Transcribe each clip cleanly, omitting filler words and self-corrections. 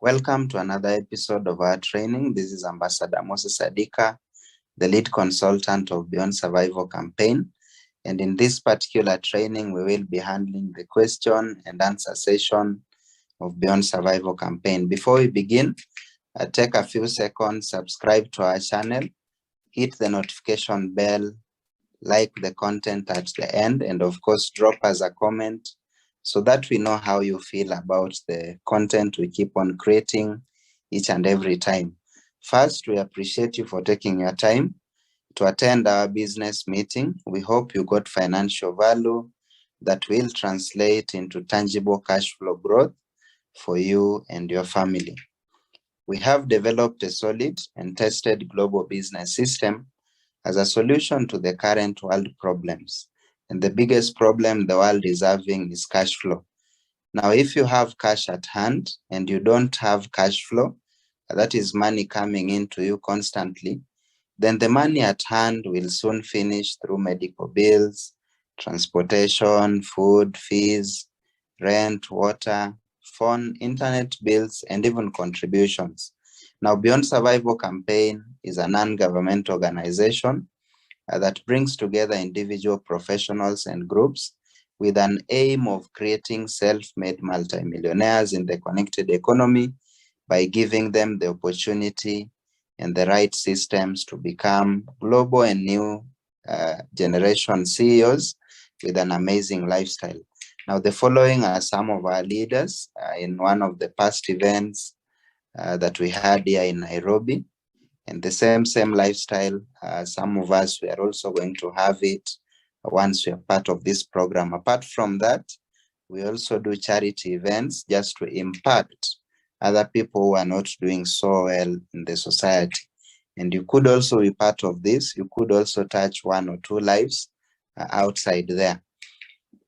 Welcome to another episode of our training. This is Ambassador Moses Adika, the lead consultant of Beyond Survival campaign. And in this particular training, we will be handling the question and answer session of Beyond Survival campaign. Before we begin, take a few seconds, subscribe to our channel, hit the notification bell, like the content at the end, and of course, drop us a comment so that we know how you feel about the content we keep on creating each and every time. First, we appreciate you for taking your time to attend our business meeting. We hope you got financial value that will translate into tangible cash flow growth for you and your family. We have developed a solid and tested global business system as a solution to the current world problems. And the biggest problem the world is having is cash flow. Now, if you have cash at hand and you don't have cash flow, that is money coming into you constantly, then the money at hand will soon finish through medical bills, transportation, food, fees, rent, water, phone, internet bills, and even contributions. Now, Beyond Survival campaign is a non-government organization that brings together individual professionals and groups with an aim of creating self-made multimillionaires in the connected economy by giving them the opportunity and the right systems to become global and new generation CEOs with an amazing lifestyle. Now, the following are some of our leaders in one of the past events that we had here in Nairobi. And the same lifestyle, some of us, we are also going to have it once we are part of this program. Apart from that, we also do charity events just to impact other people who are not doing so well in the society. And you could also be part of this. You could also touch one or two lives outside there.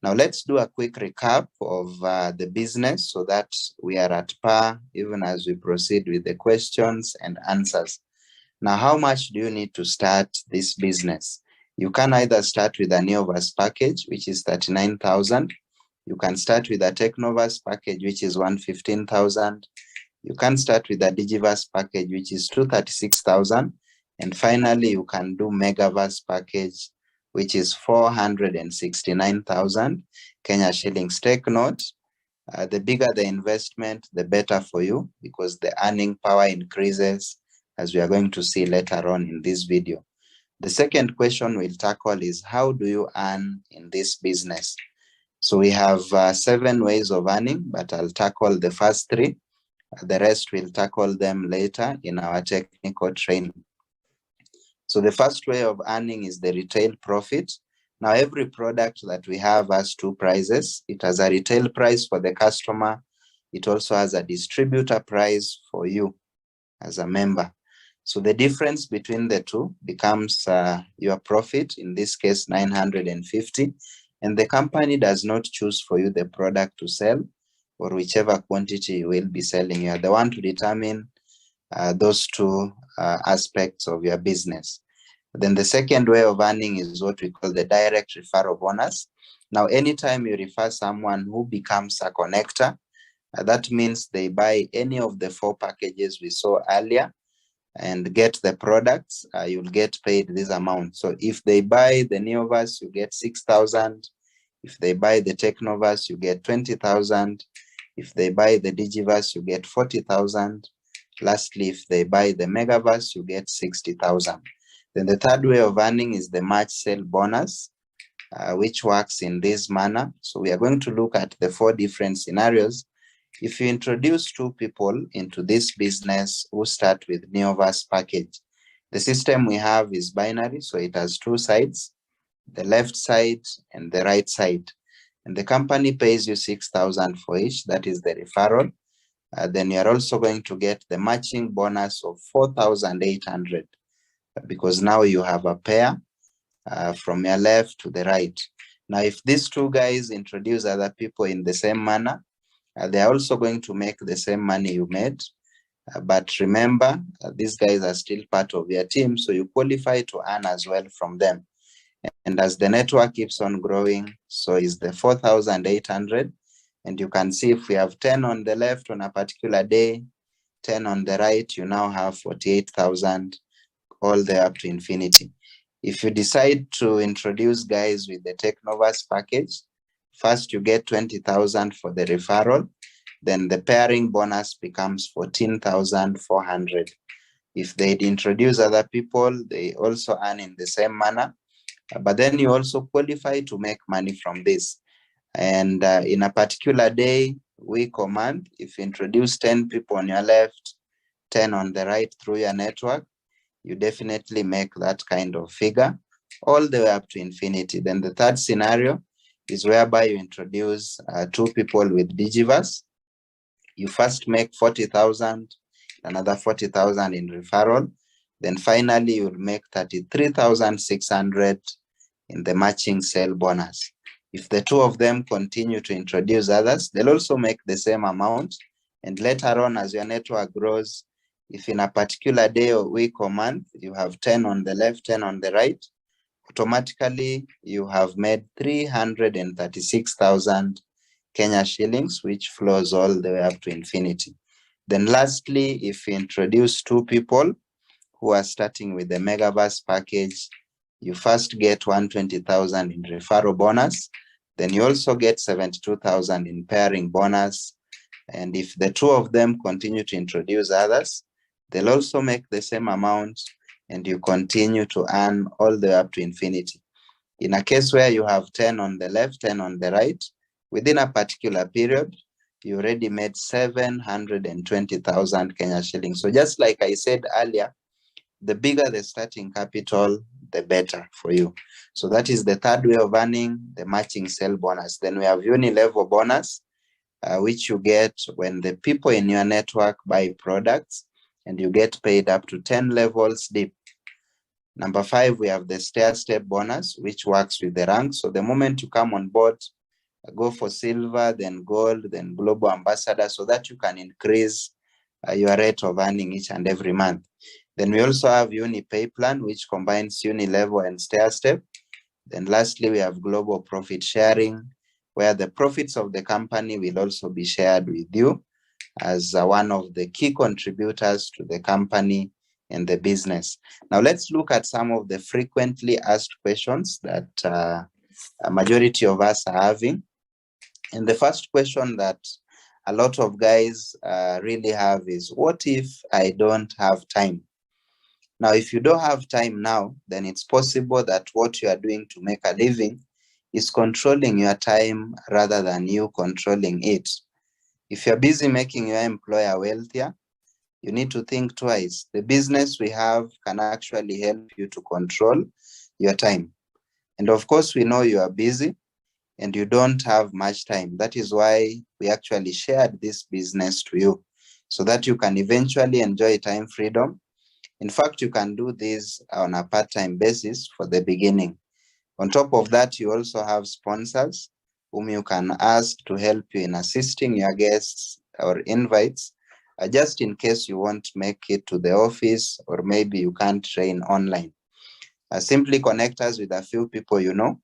Now, let's do a quick recap of the business so that we are at par even as we proceed with the questions and answers. Now, how much do you need to start this business? You can either start with a Neovas package, which is 39,000. You can start with a Technovas package, which is 115,000. You can start with a Digivas package, which is 236,000. And finally, you can do Megavas package, which is 469,000 Kenya shillings. Take note, the bigger the investment, the better for you because the earning power increases, as we are going to see later on in this video. The second question we'll tackle is, how do you earn in this business? So we have 7 ways of earning, but I'll tackle the first 3. The rest we'll tackle them later in our technical training. So the first way of earning is the retail profit. Now, every product that we have has 2 prices. It has a retail price for the customer. It also has a distributor price for you as a member. So the difference between the two becomes your profit, in this case 950, and the company does not choose for you the product to sell or whichever quantity you will be selling. You are the one to determine those 2 aspects of your business. Then the second way of earning is what we call the direct referral bonus. Now, anytime you refer someone who becomes a connector, that means they buy any of the 4 packages we saw earlier and get the products, you'll get paid this amount. So if they buy the Neovas, you get 6,000. If they buy the Technovas, you get 20,000. If they buy the Digivas, you get 40,000. Lastly, if they buy the Megavas, you get 60,000. Then the third way of earning is the March sale bonus, which works in this manner. So we are going to look at the 4 different scenarios. If you introduce 2 people into this business who start with Neovas package, the system we have is binary, so it has 2 sides, the left side and the right side. And the company pays you 6,000 for each, that is the referral. Then you are also going to get the matching bonus of 4,800 because now you have a pair from your left to the right. Now, if these 2 guys introduce other people in the same manner, they are also going to make the same money you made. But remember, these guys are still part of your team, so you qualify to earn as well from them. And as the network keeps on growing, so is the 4,800. And you can see if we have 10 on the left on a particular day, 10 on the right, you now have 48,000 all the way up to infinity. If you decide to introduce guys with the Technovas package, first you get 20,000 for the referral, then the pairing bonus becomes 14,400. If they'd introduce other people, they also earn in the same manner, but then you also qualify to make money from this. And in a particular day, week or month, if you introduce 10 people on your left, 10 on the right through your network, you definitely make that kind of figure all the way up to infinity. Then the third scenario is whereby you introduce 2 people with Digiverse. You first make 40,000, another 40,000 in referral. Then finally, you'll make 33,600 in the matching sale bonus. If the 2 of them continue to introduce others, they'll also make the same amount. And later on, as your network grows, if in a particular day or week or month, you have 10 on the left, 10 on the right, automatically you have made 336,000 Kenya shillings, which flows all the way up to infinity. Then lastly, if you introduce 2 people who are starting with the Megaverse package, you first get 120,000 in referral bonus. Then you also get 72,000 in pairing bonus. And if the 2 of them continue to introduce others, they'll also make the same amount, and you continue to earn all the way up to infinity. In a case where you have 10 on the left, 10 on the right, within a particular period, you already made 720,000 Kenya shillings. So just like I said earlier, the bigger the starting capital, the better for you. So that is the third way of earning the matching sale bonus. Then we have uni-level bonus, which you get when the people in your network buy products, and you get paid up to 10 levels deep. Number 5, we have the stair-step bonus, which works with the rank. So the moment you come on board, go for silver, then gold, then global ambassador, so that you can increase your rate of earning each and every month. Then we also have uni pay plan, which combines uni level and stair-step. Then lastly, we have global profit sharing, where the profits of the company will also be shared with you as one of the key contributors to the company and the business. Now let's look at some of the frequently asked questions that a majority of us are having. And the first question that a lot of guys really have is, what if I don't have time? Now, if you don't have time now, then it's possible that what you are doing to make a living is controlling your time rather than you controlling it. If you're busy making your employer wealthier, you need to think twice. The business we have can actually help you to control your time. And of course, we know you are busy and you don't have much time. That is why we actually shared this business to you, so that you can eventually enjoy time freedom. In fact, you can do this on a part-time basis for the beginning. On top of that, you also have sponsors whom you can ask to help you in assisting your guests or invites, just in case you won't make it to the office, or maybe you can't train online. Simply connect us with a few people you know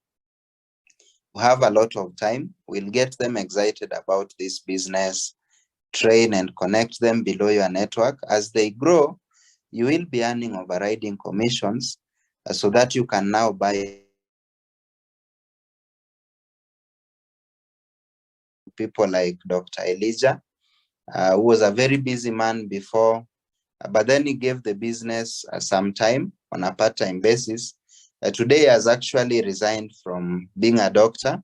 who have a lot of time. We'll get them excited about this business, train and connect them below your network. As they grow, you will be earning overriding commissions, so that you can now buy people like Dr. Elijah, who was a very busy man before, but then he gave the business some time on a part-time basis. Today he has actually resigned from being a doctor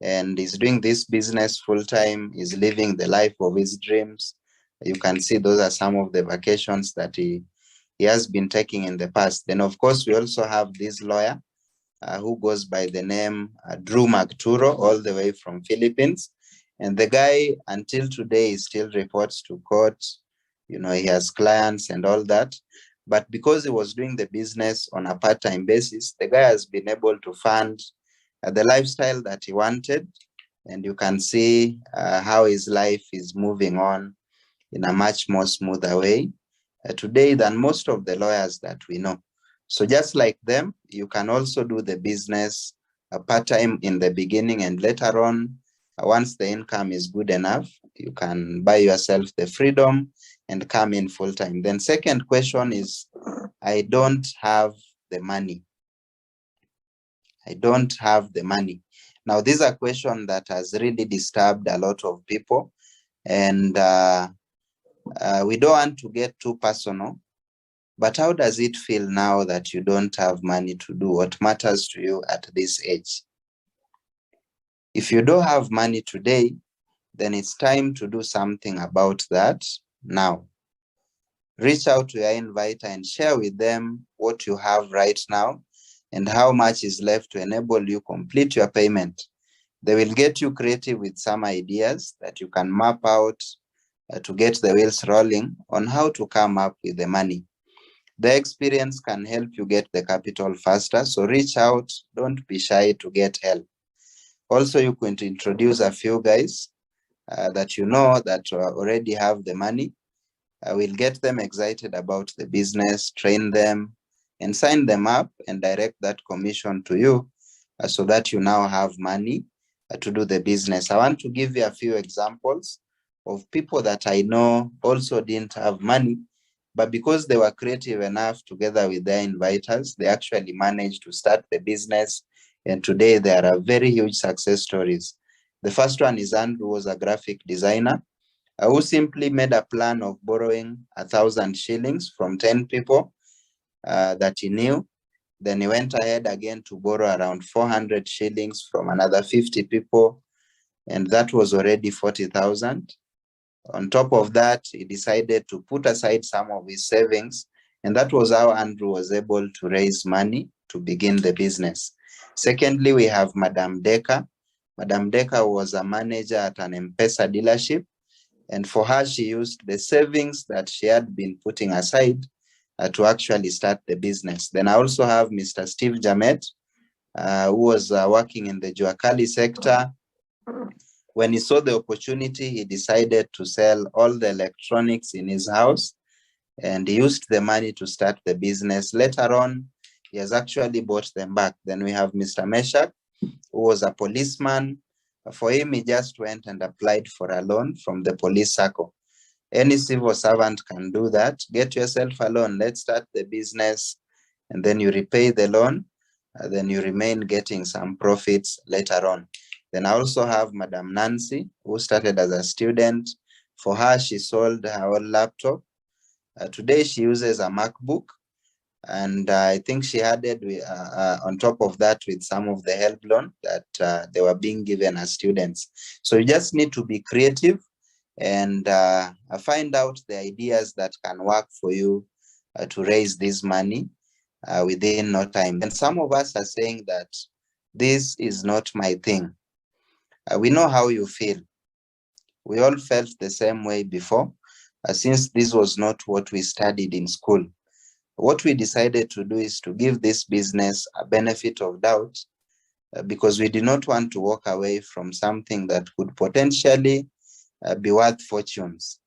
and is doing this business full-time, is living the life of his dreams. You can see those are some of the vacations that he has been taking in the past. Then of course, we also have this lawyer who goes by the name Drew Magturo, all the way from Philippines. And the guy, until today, he still reports to court. You know, he has clients and all that. But because he was doing the business on a part-time basis, the guy has been able to fund the lifestyle that he wanted. And you can see how his life is moving on in a much more smoother way today than most of the lawyers that we know. So just like them, you can also do the business part-time in the beginning, and later on, once the income is good enough, you can buy yourself the freedom and come in full time. Then second question is, I don't have the money. I don't have the money. Now, these are questions that has really disturbed a lot of people, and we don't want to get too personal, but how does it feel now that you don't have money to do what matters to you at this age? If you don't have money today, then it's time to do something about that now. Reach out to your inviter and share with them what you have right now and how much is left to enable you complete your payment. They will get you creative with some ideas that you can map out to get the wheels rolling on how to come up with the money. The experience can help you get the capital faster, so reach out, don't be shy to get help. Also, you can introduce a few guys that you know that already have the money. We'll get them excited about the business, train them, and sign them up and direct that commission to you so that you now have money to do the business. I want to give you a few examples of people that I know also didn't have money, but because they were creative enough together with their inviters, they actually managed to start the business. And today there are very huge success stories. The first one is Andrew, was a graphic designer who simply made a plan of borrowing 1,000 shillings from 10 people that he knew. Then he went ahead again to borrow around 400 shillings from another 50 people, and that was already 40,000. On top of that, he decided to put aside some of his savings, and that was how Andrew was able to raise money to begin the business. Secondly, we have Madam Adika. Madam Adika was a manager at an M-Pesa dealership, and for her, she used the savings that she had been putting aside to actually start the business. Then I also have Mr. Steve Jamet, who was working in the Juakali sector. When he saw the opportunity, he decided to sell all the electronics in his house, and he used the money to start the business. Later on, he has actually bought them back. Then we have Mr. Meshach, who was a policeman. For him, he just went and applied for a loan from the police circle. Any civil servant can do that. Get yourself a loan. Let's start the business, and then you repay the loan. Then you remain getting some profits later on. Then I also have Madam Nancy, who started as a student. For her, she sold her own laptop. Today, she uses a MacBook. And I think she added on top of that with some of the help loan that they were being given as students. So you just need to be creative and find out the ideas that can work for you to raise this money within no time. And some of us are saying that this is not my thing. We know how you feel. We all felt the same way before, since this was not what we studied in school. What we decided to do is to give this business a benefit of doubt because we did not want to walk away from something that could potentially be worth fortunes.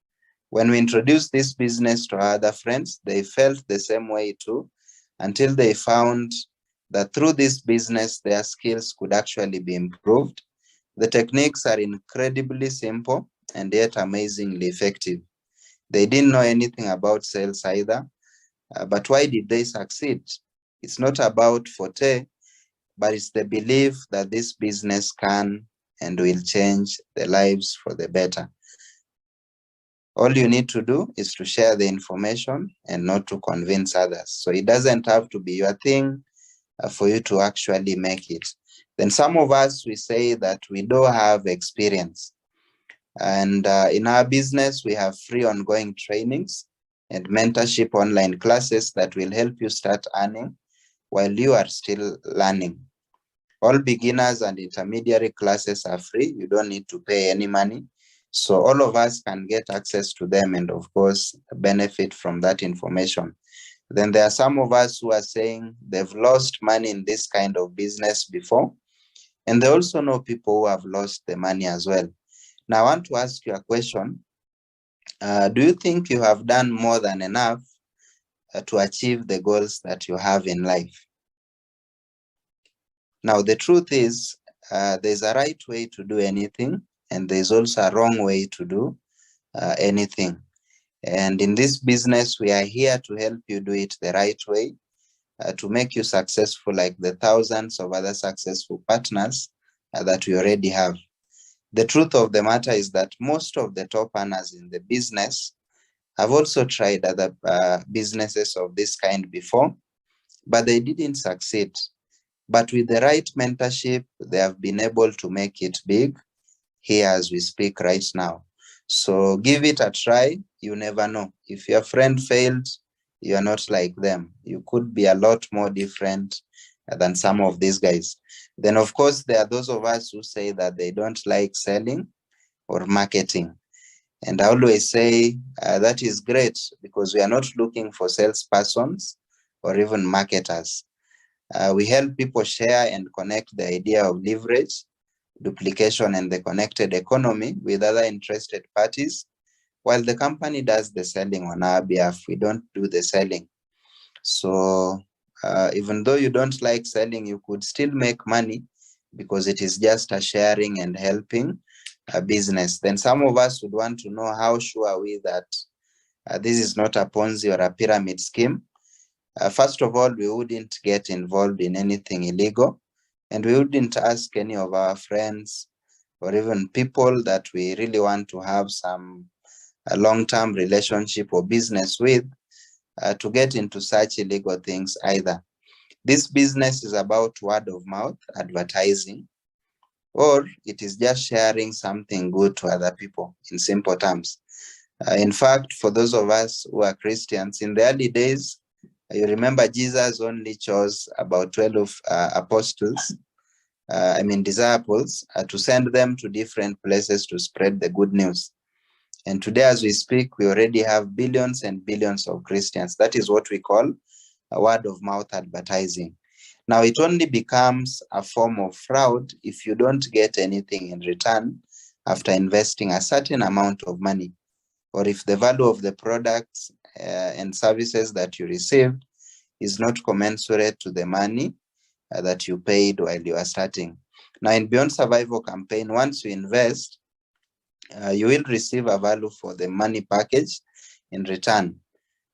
When we introduced this business to our other friends, they felt the same way too, until they found that through this business, their skills could actually be improved. The techniques are incredibly simple and yet amazingly effective. They didn't know anything about sales either. But why did they succeed? It's not about forte, but it's the belief that this business can and will change the lives for the better. All you need to do is to share the information and not to convince others. So it doesn't have to be your thing for you to actually make it. Then some of us, we say that we don't have experience. And in our business, we have free ongoing trainings and mentorship online classes that will help you start earning while you are still learning. All beginners and intermediary classes are free. You don't need to pay any money. So all of us can get access to them and of course benefit from that information. Then there are some of us who are saying they've lost money in this kind of business before. And they also know people who have lost the money as well. Now I want to ask you a question. Do you think you have done more than enough to achieve the goals that you have in life? Now, the truth is, there's a right way to do anything, and there's also a wrong way to do anything. And in this business, we are here to help you do it the right way, to make you successful like the thousands of other successful partners that we already have. The truth of the matter is that most of the top earners in the business have also tried other businesses of this kind before, but they didn't succeed. But with the right mentorship, they have been able to make it big here as we speak right now. So give it a try. You never know. If your friend failed, you are not like them. You could be a lot more different than some of these guys. Then, of course, there are those of us who say that they don't like selling or marketing. And I always say that is great, because we are not looking for salespersons or even marketers. We help people share and connect the idea of leverage, duplication, and the connected economy with other interested parties, while the company does the selling on our behalf. We don't do the selling. So even though you don't like selling, you could still make money, because it is just a sharing and helping a business. Then some of us would want to know, how sure are we that this is not a Ponzi or a pyramid scheme? First of all, we wouldn't get involved in anything illegal, and we wouldn't ask any of our friends or even people that we really want to have some long-term relationship or business with to get into such illegal things either. This business is about word of mouth advertising, or it is just sharing something good to other people, in simple terms. In fact, for those of us who are Christians, in the early days, you remember Jesus only chose about 12 apostles, disciples, to send them to different places to spread the good news. And today, as we speak, we already have billions and billions of Christians. That is what we call a word of mouth advertising. Now, it only becomes a form of fraud if you don't get anything in return after investing a certain amount of money, or if the value of the products and services that you received is not commensurate to the money that you paid while you are starting. Now, in Beyond Survival campaign, once you invest, you will receive a value for the money package in return.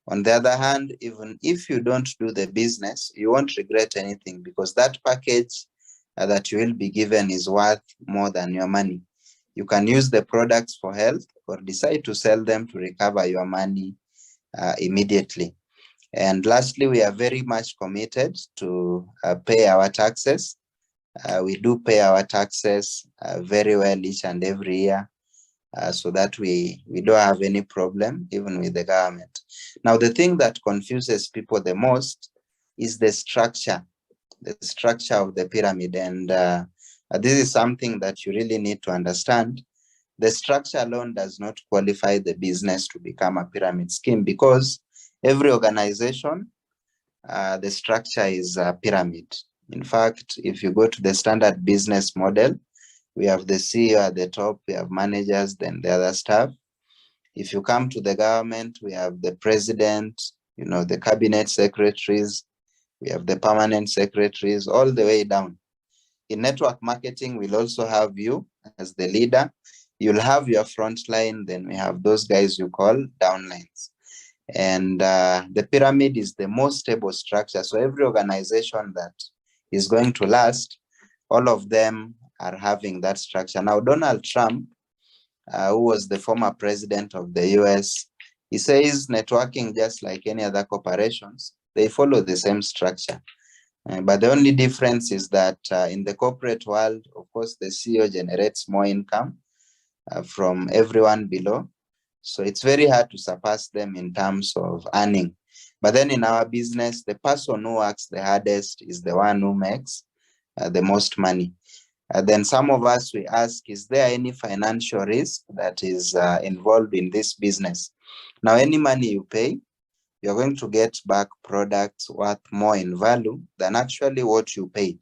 On the other hand, even if you don't do the business, you won't regret anything, because that package that you will be given is worth more than your money. You can use the products for health, or decide to sell them to recover your money immediately. And lastly, we are very much committed to pay our taxes. We do pay our taxes very well each and every year, so that we don't have any problem even with the government. Now, the thing that confuses people the most is the structure of the pyramid. And this is something that you really need to understand. The structure alone does not qualify the business to become a pyramid scheme, because every organization, the structure is a pyramid. In fact, if you go to the standard business model, we have the CEO at the top, we have managers, then the other staff. If you come to the government, we have the president, the cabinet secretaries, we have the permanent secretaries, all the way down. In network marketing, we'll also have you as the leader. You'll have your front line, then we have those guys you call downlines. And the pyramid is the most stable structure. So every organization that is going to last, all of them are having that structure. Now, Donald Trump, who was the former president of the US, he says networking, just like any other corporations, they follow the same structure. But the only difference is that in the corporate world, of course, the CEO generates more income from everyone below. So it's very hard to surpass them in terms of earning. But then in our business, the person who works the hardest is the one who makes the most money. Then some of us, we ask, is there any financial risk that is involved in this business? Now, any money you pay, you're going to get back products worth more in value than actually what you paid.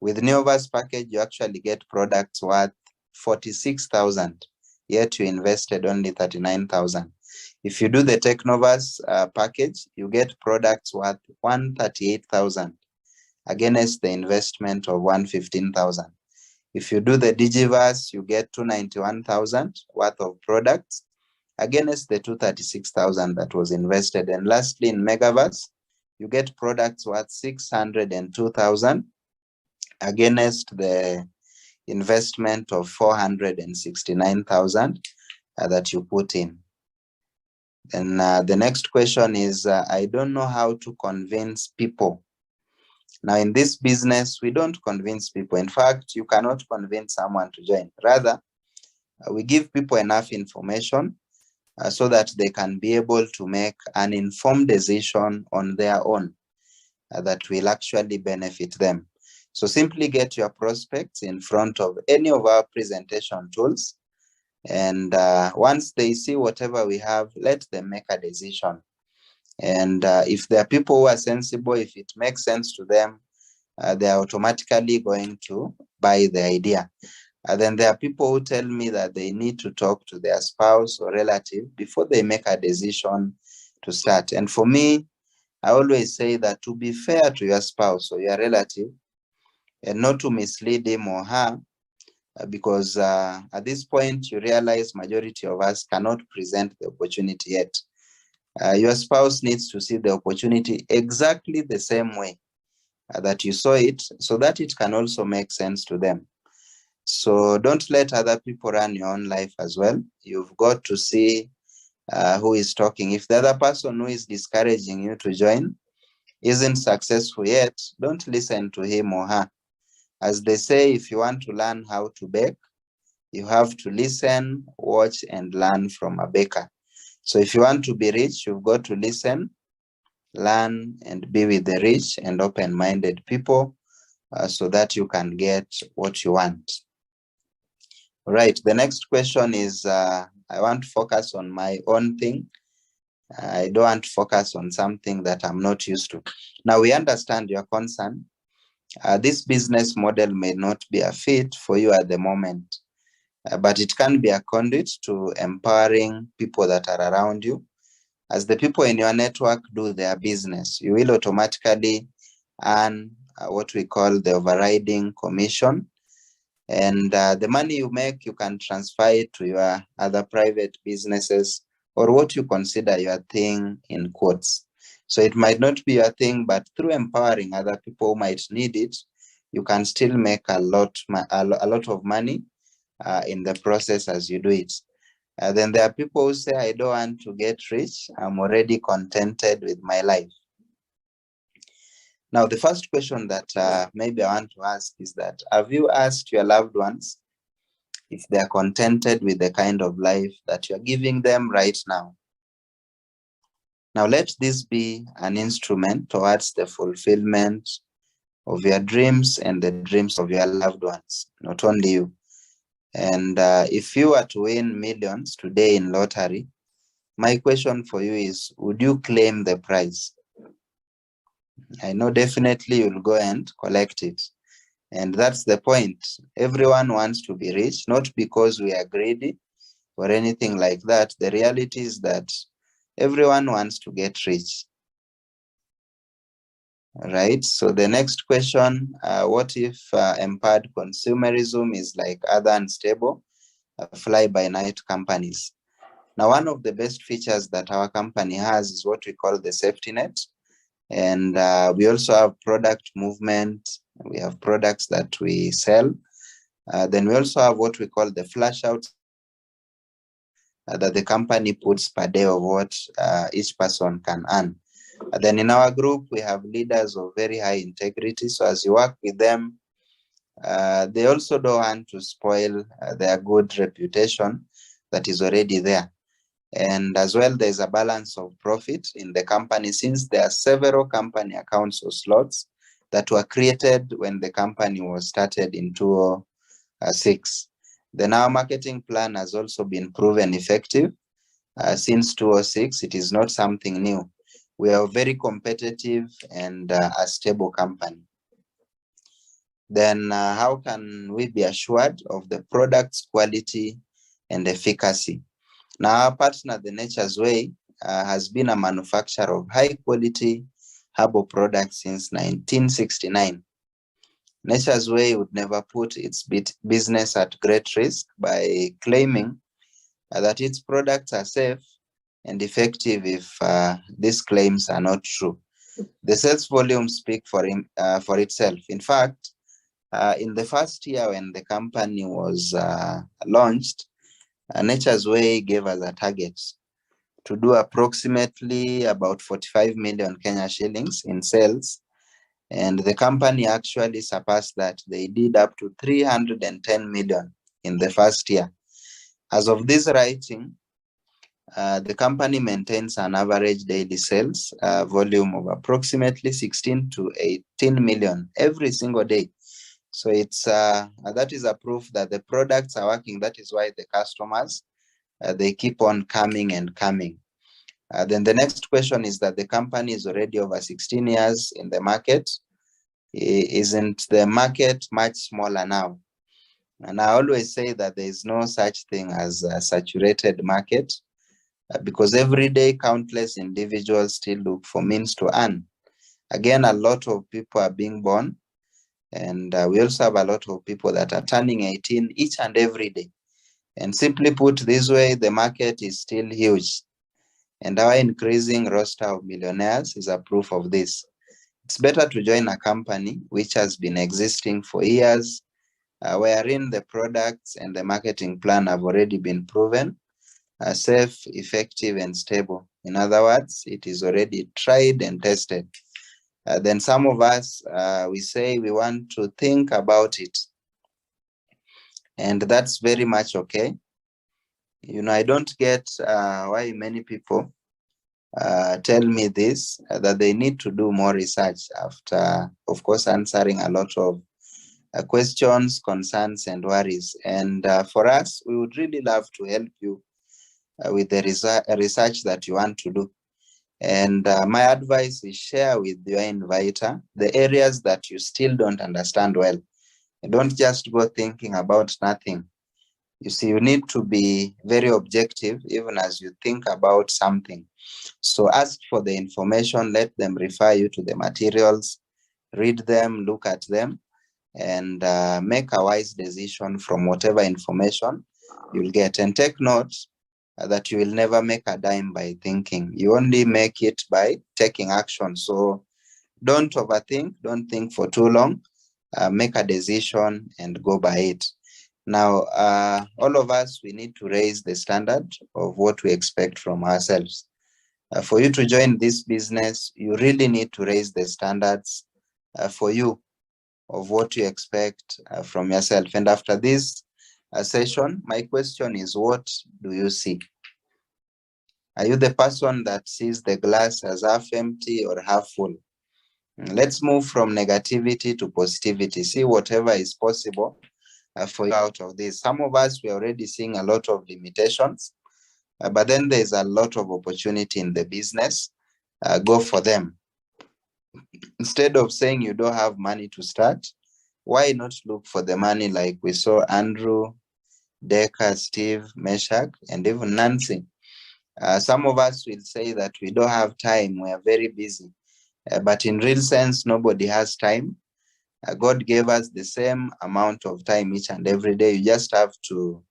With Neoverse package, you actually get products worth 46,000, yet you invested only 39,000. If you do the Technoverse package, you get products worth 138,000 against the investment of 115,000. If you do the Digiverse, you get 291,000 worth of products against the 236,000 that was invested. And lastly, in Megaverse, you get products worth 602,000 against the investment of 469,000 that you put in. And the next question is, I don't know how to convince people. Now, in this business, we don't convince people. In fact, you cannot convince someone to join. Rather, we give people enough information so that they can be able to make an informed decision on their own that will actually benefit them. So simply get your prospects in front of any of our presentation tools. And once they see whatever we have, let them make a decision. And if there are people who are sensible, if it makes sense to them, they are automatically going to buy the idea. Then there are people who tell me that they need to talk to their spouse or relative before they make a decision to start. And for me, I always say that to be fair to your spouse or your relative and not to mislead him or her, because at this point you realize majority of us cannot present the opportunity yet. Your spouse needs to see the opportunity exactly the same way that you saw it, so that it can also make sense to them. So don't let other people run your own life as well. You've got to see who is talking. If the other person who is discouraging you to join isn't successful yet, don't listen to him or her. As they say, if you want to learn how to bake, you have to listen, watch, and learn from a baker. So if you want to be rich, you've got to listen, learn, and be with the rich and open-minded people so that you can get what you want. All right, the next question is, I want to focus on my own thing. I don't want to focus on something that I'm not used to. Now, we understand your concern. This business model may not be a fit for you at the moment, but it can be a conduit to empowering people that are around you. As the people in your network do their business, you will automatically earn what we call the overriding commission. And the money you make, you can transfer it to your other private businesses or what you consider your thing in quotes. So it might not be your thing, but through empowering other people who might need it, you can still make a lot of money in the process as you do it. Then there are people who say, I don't want to get rich. I'm already contented with my life. Now, the first question that maybe I want to ask is that, have you asked your loved ones if they are contented with the kind of life that you're giving them right now? Now, let this be an instrument towards the fulfillment of your dreams and the dreams of your loved ones, not only you. And if you were to win millions today in lottery, my question for you is, would you claim the prize? I know definitely you'll go and collect it. And that's the point. Everyone wants to be rich, not because we are greedy or anything like that. The reality is that everyone wants to get rich. Right? So the next question, what if empowered consumerism is like other unstable fly-by-night companies? Now, one of the best features that our company has is what we call the safety net. And we also have product movement. We have products that we sell. Then we also have what we call the flash out that the company puts per day of what each person can earn. Then in our group, we have leaders of very high integrity. So as you work with them, they also don't want to spoil their good reputation that is already there. And as well, there's a balance of profit in the company, since there are several company accounts or slots that were created when the company was started in 2006. Then our marketing plan has also been proven effective since 2006. It is not something new. We are very competitive and a stable company. Then how can we be assured of the product's quality and efficacy? Now, our partner, The Nature's Way, has been a manufacturer of high-quality herbal products since 1969. Nature's Way would never put its business at great risk by claiming that its products are safe and effective if these claims are not true. The sales volume speak for itself. In fact, in the first year when the company was launched, Nature's Way gave us a target to do approximately about 45 million Kenya shillings in sales. And the company actually surpassed that. They did up to 310 million in the first year. As of this writing, the company maintains an average daily sales volume of approximately 16 to 18 million every single day. So it's that is a proof that the products are working. That is why the customers, they keep on coming and coming. Then the next question is that the company is already over 16 years in the market. Isn't the market much smaller now? And I always say that there is no such thing as a saturated market, because every day countless individuals still look for means to earn. Again, a lot of people are being born, and we also have a lot of people that are turning 18 each and every day. And simply put this way, the market is still huge. And our increasing roster of millionaires is a proof of this. It's better to join a company which has been existing for years, wherein the products and the marketing plan have already been proven safe, effective, and stable. In other words, it is already tried and tested. Then some of us, we say we want to think about it. And that's very much okay. You know, I don't get why many people tell me this, that they need to do more research after, of course, answering a lot of questions, concerns, and worries. And for us, we would really love to help you with the research that you want to do. And my advice is share with your inviter the areas that you still don't understand well. And don't just go thinking about nothing. You see, you need to be very objective even as you think about something. So ask for the information, let them refer you to the materials, read them, look at them, and make a wise decision from whatever information you'll get. And take note that you will never make a dime by thinking. You only make it by taking action. So don't overthink, don't think for too long, make a decision and go by it. Now, all of us, we need to raise the standard of what we expect from ourselves. For you to join this business, you really need to raise the standards for you of what you expect from yourself. And after this session, my question is, what do you see? Are you the person that sees the glass as half empty or half full? Let's move from negativity to positivity. See whatever is possible for you out of this. Some of us, we're already seeing a lot of limitations, but then there's a lot of opportunity in the business. Go for them. Instead of saying you don't have money to start, why not look for the money like we saw Andrew, Adika, Steve, Meshach, and even Nancy? Some of us will say that we don't have time, we are very busy. But in real sense, nobody has time. God gave us the same amount of time each and every day. You just have to,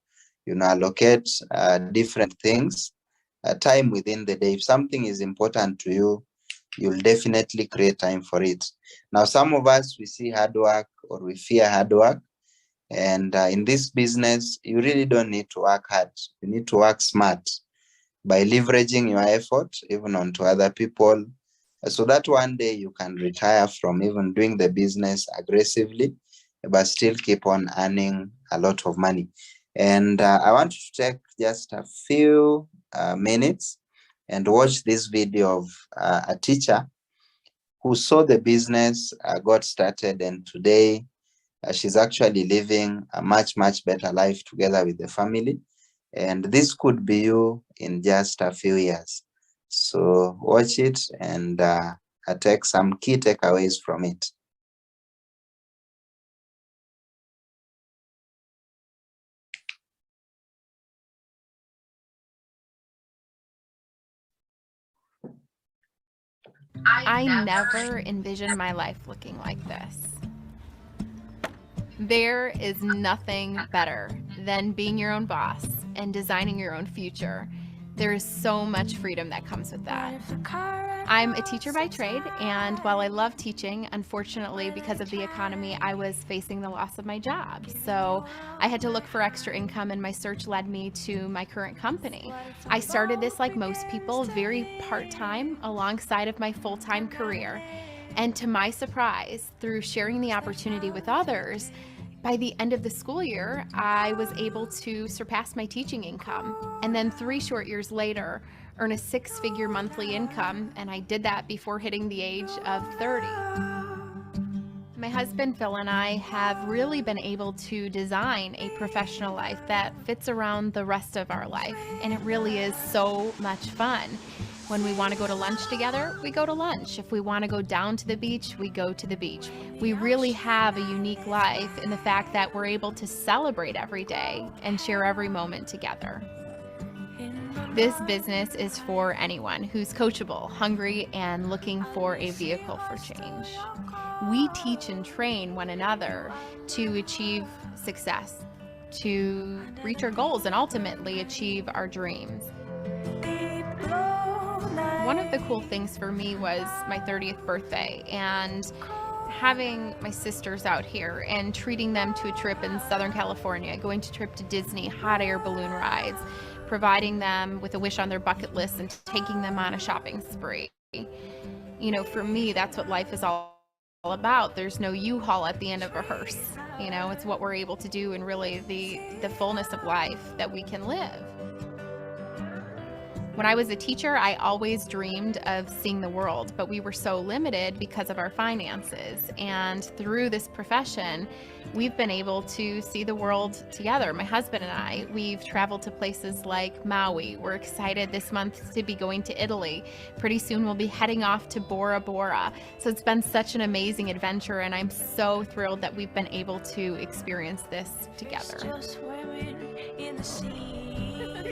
allocate different things, time within the day. If something is important to you, you'll definitely create time for it. Now, some of us, we see hard work or we fear hard work. And in this business, you really don't need to work hard. You need to work smart by leveraging your effort even onto other people, so that one day you can retire from even doing the business aggressively, but still keep on earning a lot of money. And I want you to take just a few minutes and watch this video of a teacher who saw the business, got started, and today she's actually living a much, much better life together with the family. And this could be you in just a few years. So watch it and take some key takeaways from it. I never envisioned my life looking like this. There is nothing better than being your own boss and designing your own future. There is so much freedom that comes with that. I'm a teacher by trade, and while I love teaching, unfortunately, because of the economy, I was facing the loss of my job. So I had to look for extra income, and my search led me to my current company. I started this, like most people, very part-time alongside of my full-time career. And to my surprise, through sharing the opportunity with others, by the end of the school year, I was able to surpass my teaching income. And then 3 short years later, earn a 6-figure monthly income, and I did that before hitting the age of 30. My husband Phil and I have really been able to design a professional life that fits around the rest of our life, and it really is so much fun. When we want to go to lunch together, we go to lunch. If we want to go down to the beach, we go to the beach. We really have a unique life in the fact that we're able to celebrate every day and share every moment together. This business is for anyone who's coachable, hungry, and looking for a vehicle for change. We teach and train one another to achieve success, to reach our goals, and ultimately achieve our dreams. One of the cool things for me was my 30th birthday, and having my sisters out here and treating them to a trip in Southern California, going to a trip to Disney, hot air balloon rides, providing them with a wish on their bucket list, and taking them on a shopping spree. You know, for me, that's what life is all about. There's no U-Haul at the end of a hearse. You know, it's what we're able to do and really the fullness of life that we can live. When I was a teacher, I always dreamed of seeing the world, but we were so limited because of our finances. And through this profession, we've been able to see the world together. My husband and I, we've traveled to places like Maui. We're excited this month to be going to Italy. Pretty soon we'll be heading off to Bora Bora. So it's been such an amazing adventure, and I'm so thrilled that we've been able to experience this together.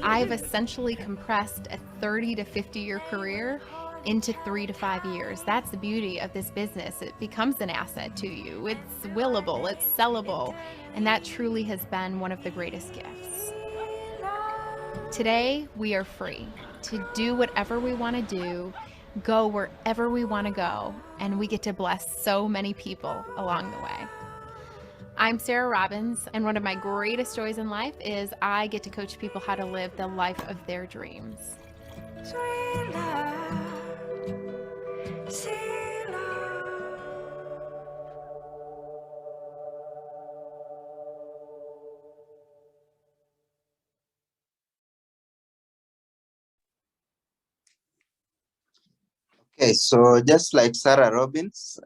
I've essentially compressed a 30 to 50 year career into 3 to 5 years. That's the beauty of this business. It becomes an asset to you. It's willable, it's sellable, and that truly has been one of the greatest gifts. Today, we are free to do whatever we want to do, go wherever we want to go, and we get to bless so many people along the way. I'm Sarah Robbins, and one of my greatest joys in life is I get to coach people how to live the life of their dreams. Okay, so just like Sarah Robbins,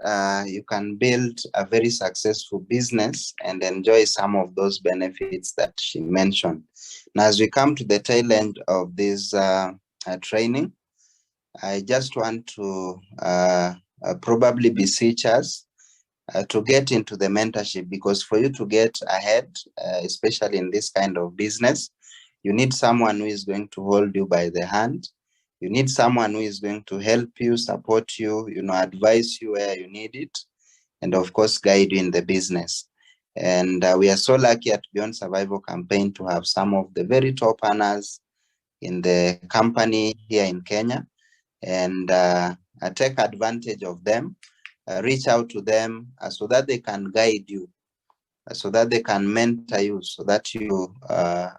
you can build a very successful business and enjoy some of those benefits that she mentioned. Now, as we come to the tail end of this training, I just want to probably beseech us to get into the mentorship, because for you to get ahead, especially in this kind of business, you need someone who is going to hold you by the hand. You need someone who is going to help you, support you, advise you where you need it, and of course, guide you in the business. And we are so lucky at Beyond Survival Campaign to have some of the very top earners in the company here in Kenya. And take advantage of them, reach out to them so that they can guide you, so that they can mentor you, so that you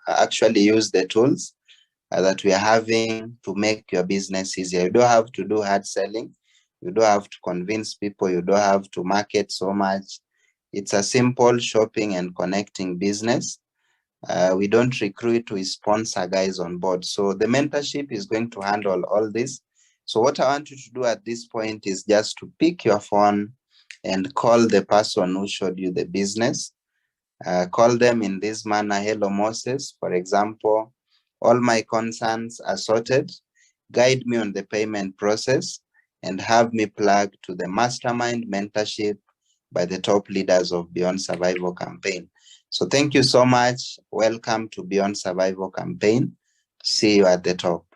actually use the tools that we are having to make your business easier. You don't have to do hard selling. You don't have to convince people. You don't have to market so much. It's a simple shopping and connecting business. We don't recruit, we sponsor guys on board. So the mentorship is going to handle all this. So what I want you to do at this point is just to pick your phone and call the person who showed you the business. Call them in this manner: hello, Moses, for example. All my concerns are sorted. Guide me on the payment process and have me plugged to the mastermind mentorship by the top leaders of Beyond Survival Campaign. So thank you so much. Welcome to Beyond Survival Campaign. See you at the top.